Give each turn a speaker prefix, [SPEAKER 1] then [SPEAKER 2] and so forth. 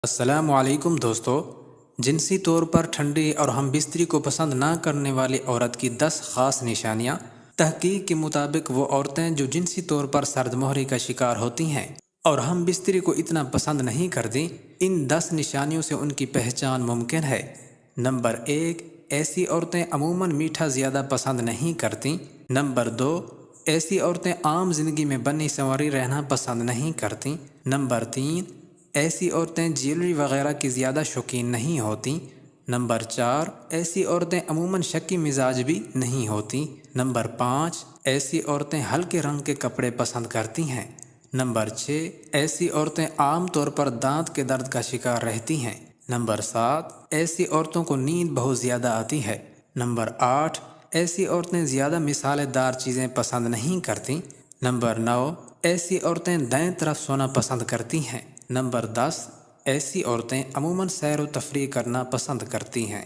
[SPEAKER 1] السلام علیکم دوستو، جنسی طور پر ٹھنڈی اور ہم بستری کو پسند نہ کرنے والی عورت کی 10 خاص نشانیاں۔ تحقیق کے مطابق وہ عورتیں جو جنسی طور پر سرد مہری کا شکار ہوتی ہیں اور ہم بستری کو اتنا پسند نہیں کرتی، ان 10 نشانیوں سے ان کی پہچان ممکن ہے۔ نمبر 1، ایسی عورتیں عموماً میٹھا زیادہ پسند نہیں کرتیں۔ نمبر 2، ایسی عورتیں عام زندگی میں بنی سنوری رہنا پسند نہیں کرتیں۔ نمبر 3، ایسی عورتیں جیولری وغیرہ کی زیادہ شوقین نہیں ہوتیں۔ نمبر 4، ایسی عورتیں عموماً شکی مزاج بھی نہیں ہوتیں۔ نمبر 5، ایسی عورتیں ہلکے رنگ کے کپڑے پسند کرتی ہیں۔ نمبر 6، ایسی عورتیں عام طور پر دانت کے درد کا شکار رہتی ہیں۔ نمبر 7، ایسی عورتوں کو نیند بہت زیادہ آتی ہے۔ نمبر 8، ایسی عورتیں زیادہ مسالے دار چیزیں پسند نہیں کرتیں۔ نمبر 9، ایسی عورتیں دائیں طرف سونا پسند کرتی ہیں۔ نمبر 10، ایسی عورتیں عموماً سیر و تفریح کرنا پسند کرتی ہیں۔